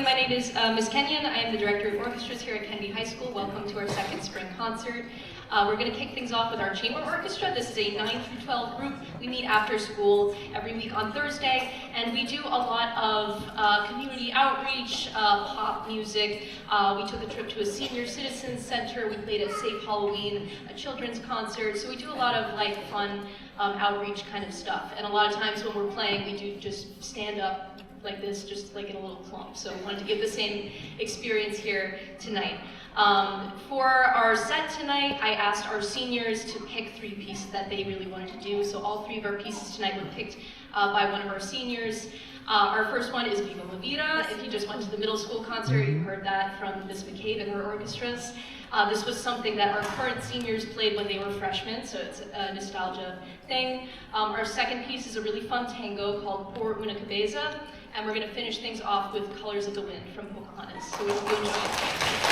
morning, my name is Ms. Kenyon. I am the Director of Orchestras here at Kennedy High School. Welcome to our second spring concert. We're going to kick things off with our chamber orchestra. This is a 9 through 12 group. We meet after school every week on Thursday, and we do a lot of community outreach, pop music. We took a trip to a senior citizen center. We played at Safe Halloween, a children's concert. So we do a lot of like fun outreach kind of stuff. And a lot of times when we're playing, we do just stand up like this, just like in a little clump. So we wanted to give the same experience here tonight. For our set tonight, I asked our seniors to pick 3 pieces that they really wanted to do. So all 3 of our pieces tonight were picked by one of our seniors. Our first one is Viva La Vida. If you just went to the middle school concert, you heard that from Ms. McCabe and her orchestras. This was something that our current seniors played when they were freshmen, so it's a nostalgia thing. Our second piece is a really fun tango called Por Una Cabeza, and we're going to finish things off with Colors of the Wind from Pocahontas. So we hope you enjoy it.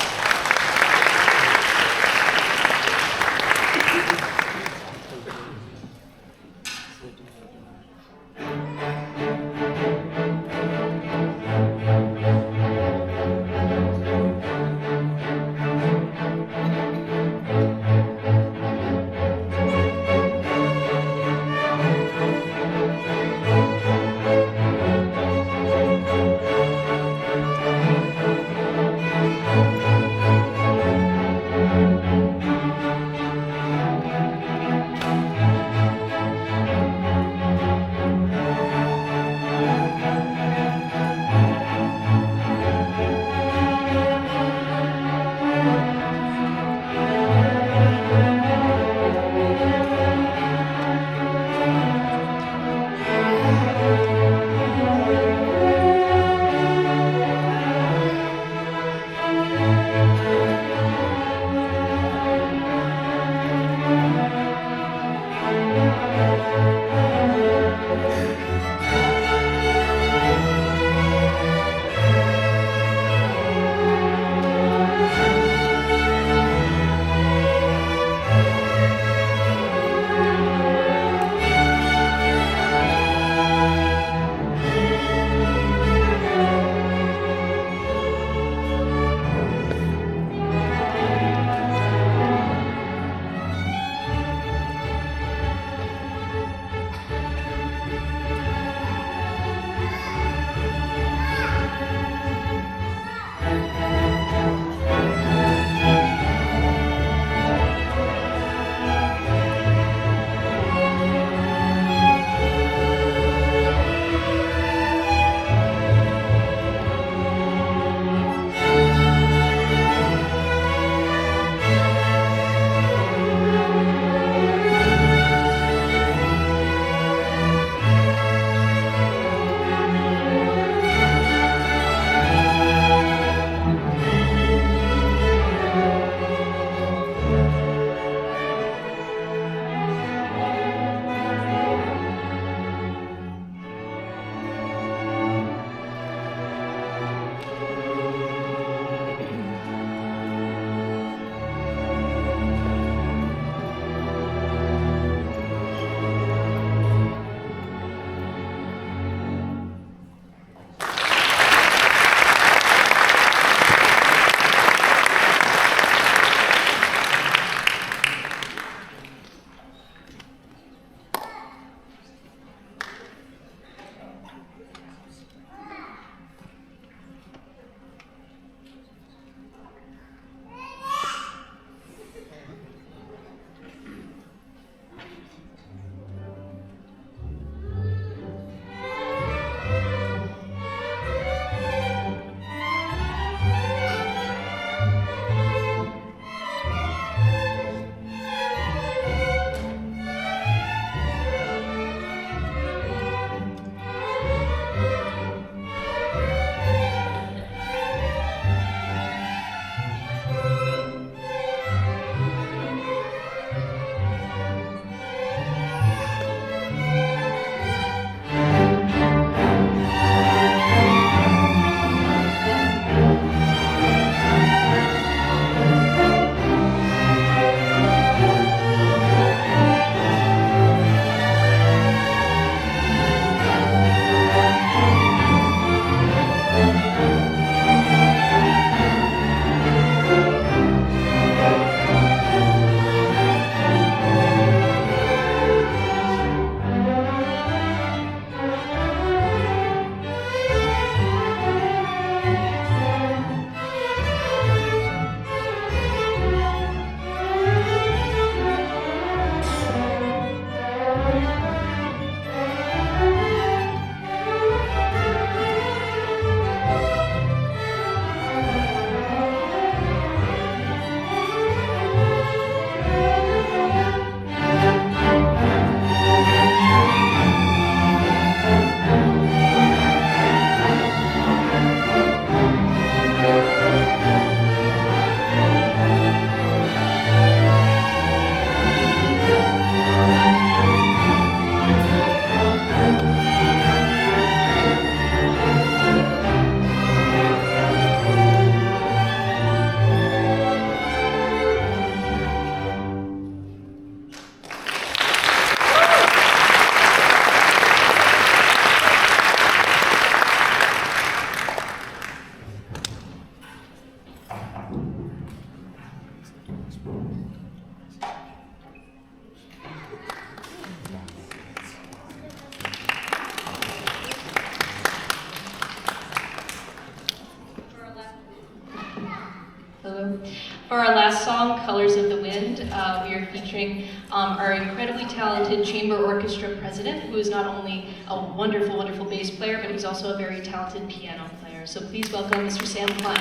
For our last song, Colors of the Wind, we are featuring our incredibly talented chamber orchestra president, who is not only a wonderful, wonderful bass player, but he's also a very talented piano player. So please welcome Mr. Sam Klein.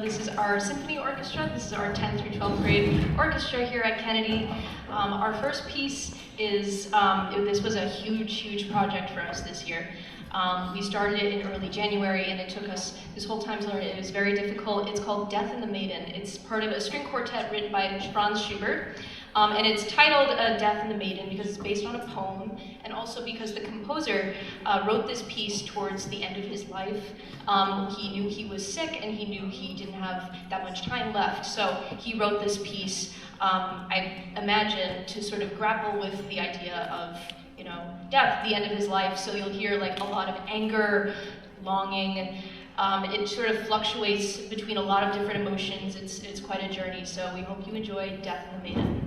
This is our Symphony Orchestra. This is our 10th through 12th grade orchestra here at Kennedy. Our first piece is, this was a huge, huge project for us this year. We started it in early January, and it took us this whole time to learn it. It was very difficult. It's called Death and the Maiden. It's part of a string quartet written by Franz Schubert. And it's titled Death and the Maiden because it's based on a poem, and also because the composer wrote this piece towards the end of his life. He knew he was sick, and he knew he didn't have that much time left, so he wrote this piece, I imagine, to sort of grapple with the idea of, you know, death, the end of his life. So you'll hear like a lot of anger, longing. It sort of fluctuates between a lot of different emotions. It's quite a journey, so we hope you enjoy Death and the Maiden.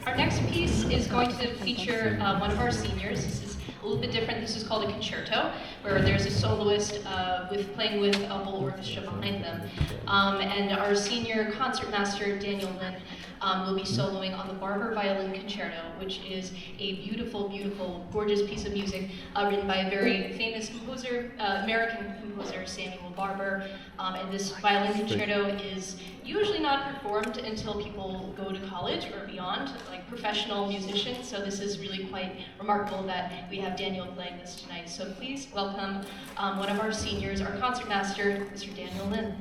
Our next piece is going to feature one of our seniors. This is a little bit different. This is called a concerto, where there's a soloist playing with a whole orchestra behind them. And our senior concertmaster, Daniel Lin, will be soloing on the Barber Violin Concerto, which is a beautiful, beautiful, gorgeous piece of music written by a very famous composer, American composer, Samuel Barber. And this violin concerto is usually not performed until people go to college or beyond, like professional musicians. So this is really quite remarkable that we have Daniel playing this tonight. So please welcome one of our seniors, our concertmaster, Mr. Daniel Lin.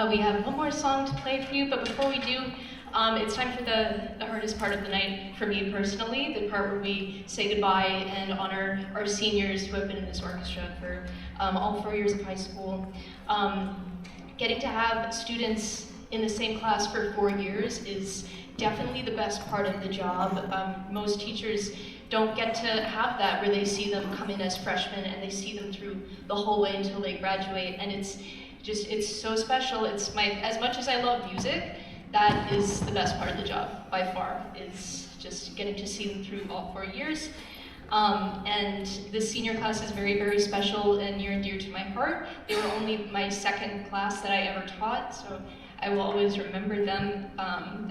We have one more song to play for you, but before we do, it's time for the hardest part of the night for me personally, the part where we say goodbye and honor our seniors who have been in this orchestra for all 4 years of high school. Getting to have students in the same class for 4 years is definitely the best part of the job. Most teachers don't get to have that, where they see them come in as freshmen and they see them through the whole way until they graduate, and it's so special. It's as much as I love music, that is the best part of the job by far, is just getting to see them through all 4 years. And this senior class is very, very special and near and dear to my heart. They were only my second class that I ever taught, so I will always remember them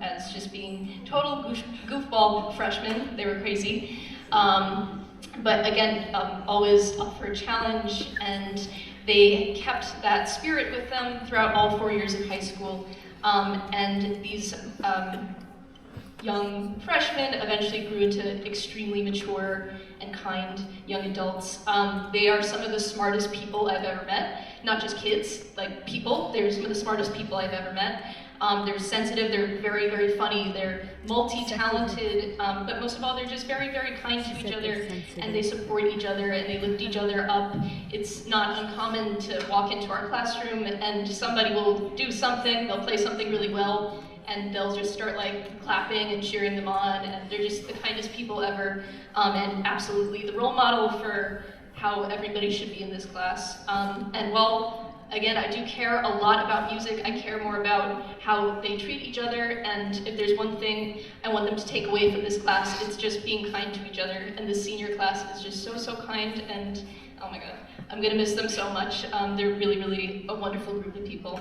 as just being total goofball freshmen. They were crazy. But again, always up for a challenge, and they kept that spirit with them throughout all 4 years of high school. And these young freshmen eventually grew into extremely mature and kind young adults. They are some of the smartest people I've ever met. Not just kids, like people. They're some of the smartest people I've ever met. They're sensitive, they're very, very funny, they're multi-talented, but most of all, they're just very, very kind to each other, and they support each other, and they lift each other up. It's not uncommon to walk into our classroom and somebody will do something, they'll play something really well, and they'll just start like clapping and cheering them on, and they're just the kindest people ever, and absolutely the role model for how everybody should be in this class. And while again, I do care a lot about music. I care more about how they treat each other, and if there's one thing I want them to take away from this class, it's just being kind to each other. And this senior class is just so, so kind, and oh my God, I'm gonna miss them so much. They're really, really a wonderful group of people.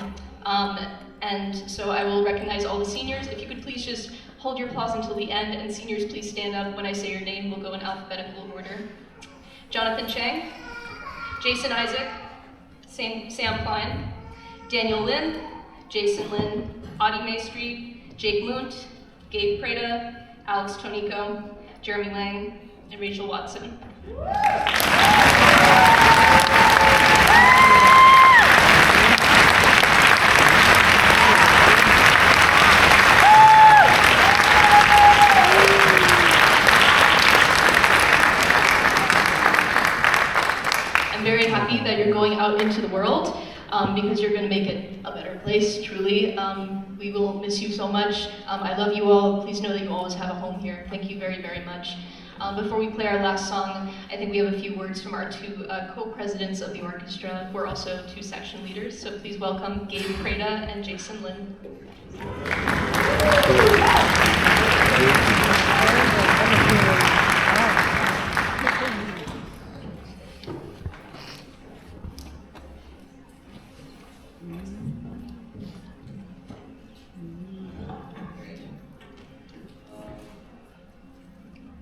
And so I will recognize all the seniors. If you could please just hold your applause until the end, and seniors, please stand up when I say your name. We'll go in alphabetical order. Jonathan Chang, Jason Isaac, Sam Klein, Daniel Lin, Jason Lin, Audie Maestri, Jake Munt, Gabe Prada, Alex Tonico, Jeremy Lang, and Rachel Watson. Very happy that you're going out into the world because you're going to make it a better place, truly. We will miss you so much. I love you all. Please know that you always have a home here. Thank you very, very much. Before we play our last song, I think we have a few words from our two co-presidents of the orchestra, who are also two section leaders. So please welcome Gabe Prada and Jason Lin.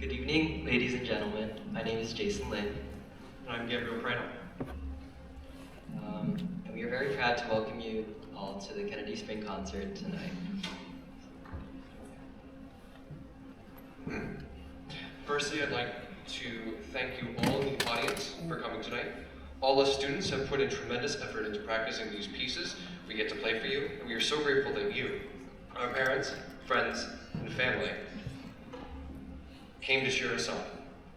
Good evening, ladies and gentlemen. My name is Jason Lin. And I'm Gabriel Prano. And we are very proud to welcome you all to the Kennedy Spring Concert tonight. Firstly, I'd like to thank you all in the audience for coming tonight. All the students have put in tremendous effort into practicing these pieces we get to play for you, and we are so grateful that you, our parents, friends, and family, came to share us on.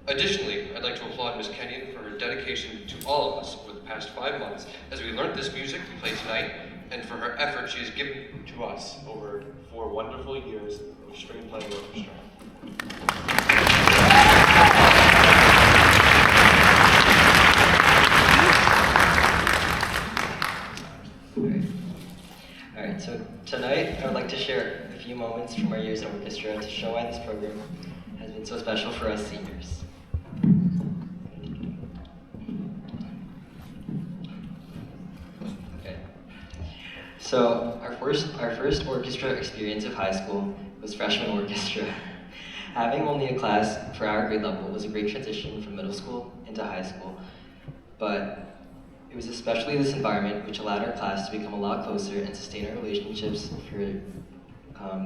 Additionally, I'd like to applaud Ms. Kenyon for her dedication to all of us over the past 5 months as we learned this music we play tonight, and for her effort she has given to us over 4 wonderful years of string playing orchestra. All right, so tonight I would like to share a few moments from our years in orchestra to show why this program has been so special for us seniors. Okay. So our first orchestra experience of high school was freshman orchestra. Having only a class for our grade level was a great transition from middle school into high school, but it was especially this environment which allowed our class to become a lot closer and sustain our relationships for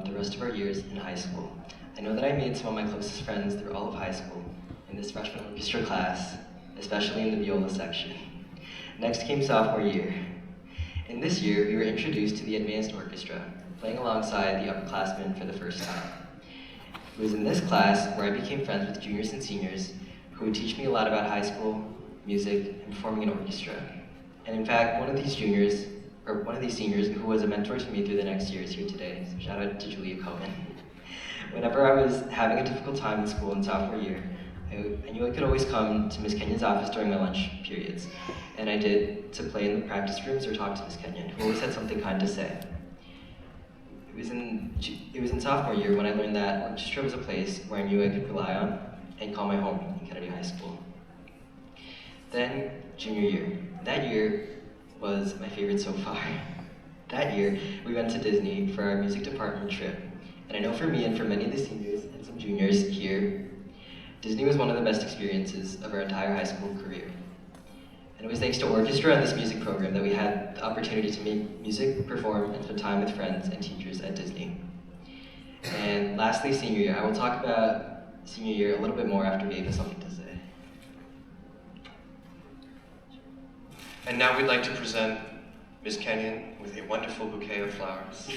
the rest of our years in high school. I know that I made some of my closest friends through all of high school in this freshman orchestra class, especially in the viola section. Next came sophomore year. And this year, we were introduced to the advanced orchestra, playing alongside the upperclassmen for the first time. It was in this class where I became friends with juniors and seniors who would teach me a lot about high school, music, and performing in orchestra. And in fact, one of these seniors who was a mentor to me through the next year is here today. So shout out to Julia Cohen. Whenever I was having a difficult time in school in sophomore year, I knew I could always come to Miss Kenyon's office during my lunch periods, and I did, to play in the practice rooms or talk to Miss Kenyon, who always had something kind to say. It was in sophomore year when I learned that orchestra was a place where I knew I could rely on and call my home in Kennedy High School. Then, junior year. That year was my favorite so far. That year, we went to Disney for our music department trip, and I know for me and for many of the seniors and some juniors here, Disney was one of the best experiences of our entire high school career. And it was thanks to orchestra and this music program that we had the opportunity to make music, perform, and spend time with friends and teachers at Disney. And lastly, senior year. I will talk about senior year a little bit more after Gabe has something to say. And now we'd like to present Ms. Kenyon with a wonderful bouquet of flowers.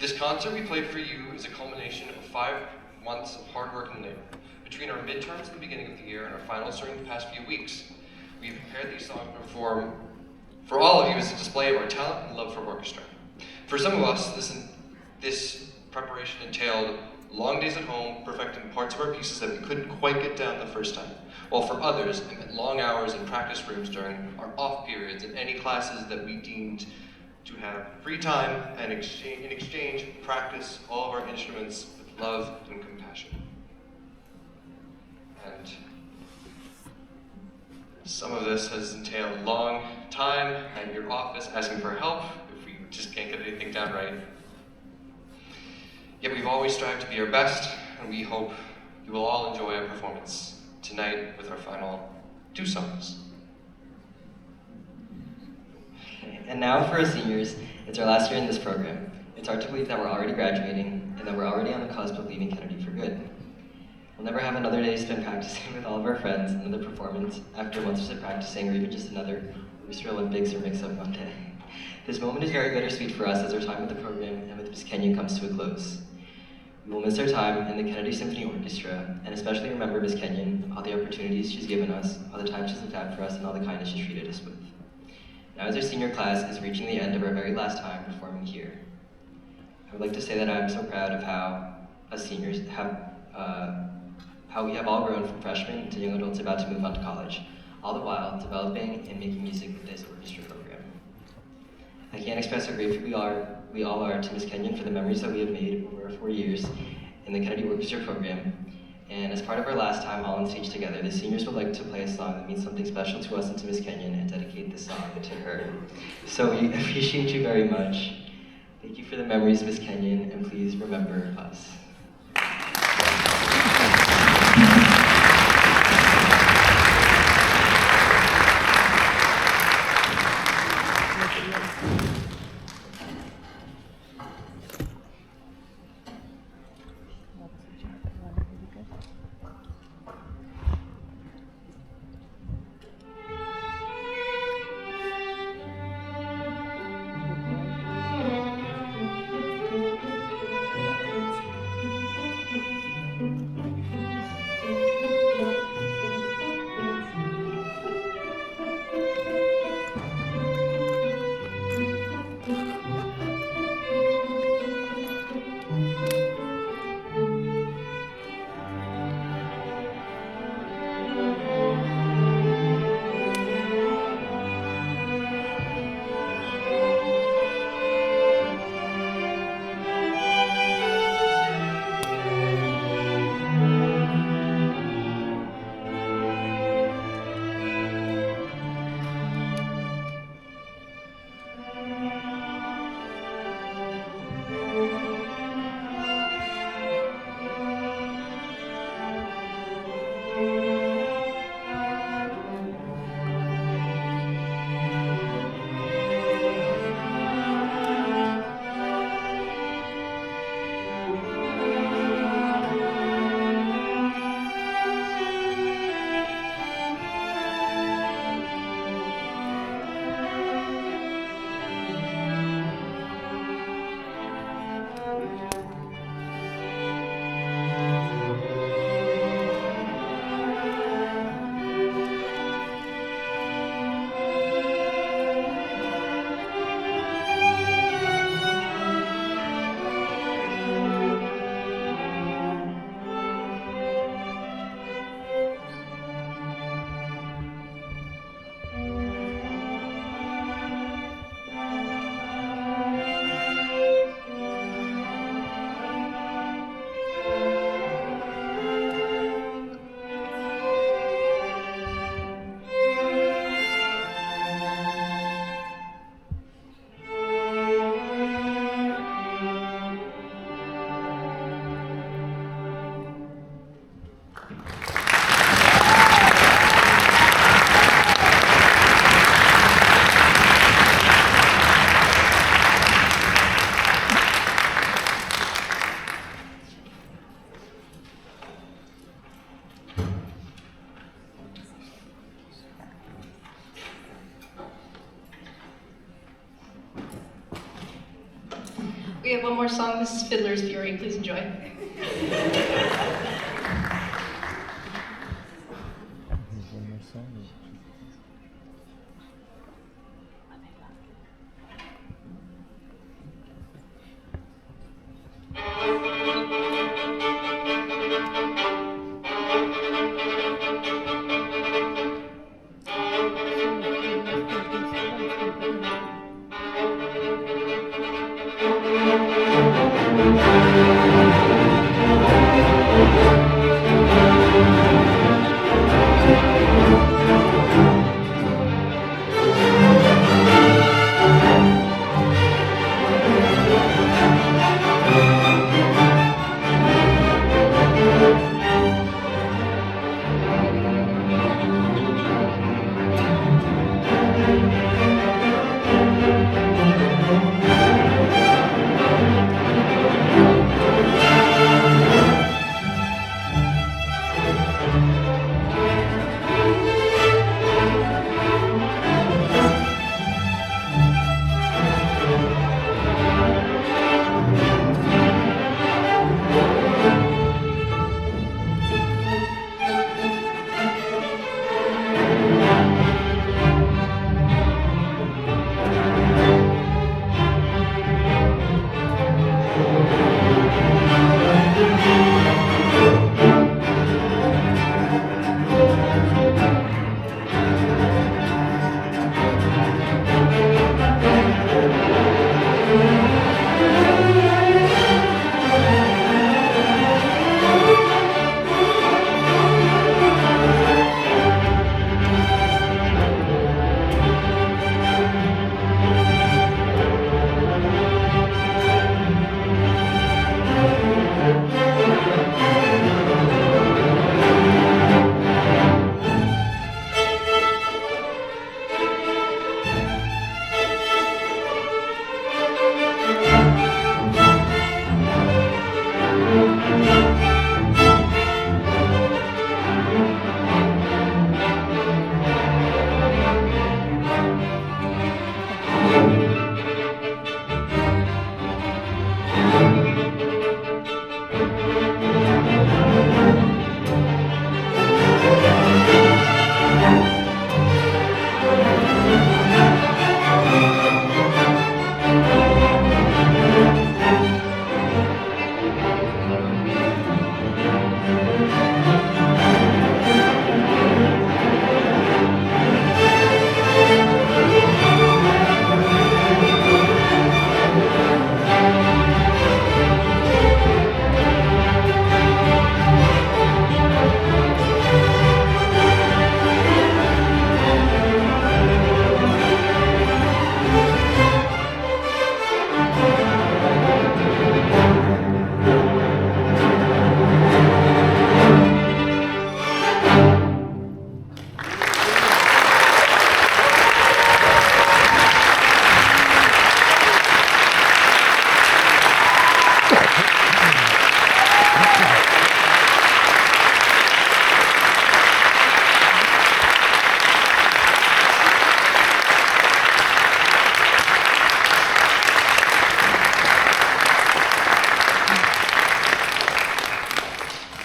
This concert we played for you is a culmination of 5 months of hard work and labor. Between our midterms at the beginning of the year and our finals during the past few weeks, we have prepared these songs to perform for all of you as a display of our talent and love for orchestra. For some of us, this preparation entailed long days at home, perfecting parts of our pieces that we couldn't quite get down the first time, while for others, it meant long hours in practice rooms during our off periods and any classes that we deemed to have free time and in exchange practice all of our instruments with love and compassion. And some of this has entailed long time at your office asking for help if we just can't get anything down right. Yet we've always strived to be our best, and we hope you will all enjoy our performance tonight with our final 2 songs. And now for our seniors, it's our last year in this program. It's hard to believe that we're already graduating and that we're already on the cusp of leaving Kennedy for good. We'll never have another day spent practicing with all of our friends, another performance after months of practicing, or even just another Orchestra Olympics or mix-up Monday. This moment is very bittersweet for us as our time with the program and with Ms. Kenyon comes to a close. We will miss our time in the Kennedy Symphony Orchestra, and especially remember Ms. Kenyon, all the opportunities she's given us, all the time she's looked out for us, and all the kindness she's treated us with. Now as our senior class is reaching the end of our very last time performing here, I would like to say that I'm so proud of how us seniors how we have all grown from freshmen to young adults about to move on to college, all the while developing and making music with this orchestra program. I can't express how grateful we all are to Ms. Kenyon for the memories that we have made over our 4 years in the Kennedy Orchestra program. And as part of our last time all on stage together, the seniors would like to play a song that means something special to us and to Ms. Kenyon and dedicate this song to her. So we appreciate you very much. Thank you for the memories, Ms. Kenyon, and please remember us. We have one more song. This is Fiddler's Fury. Please enjoy.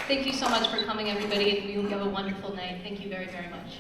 Thank you so much for coming, everybody, and we hope you have a wonderful night. Thank you very, very much.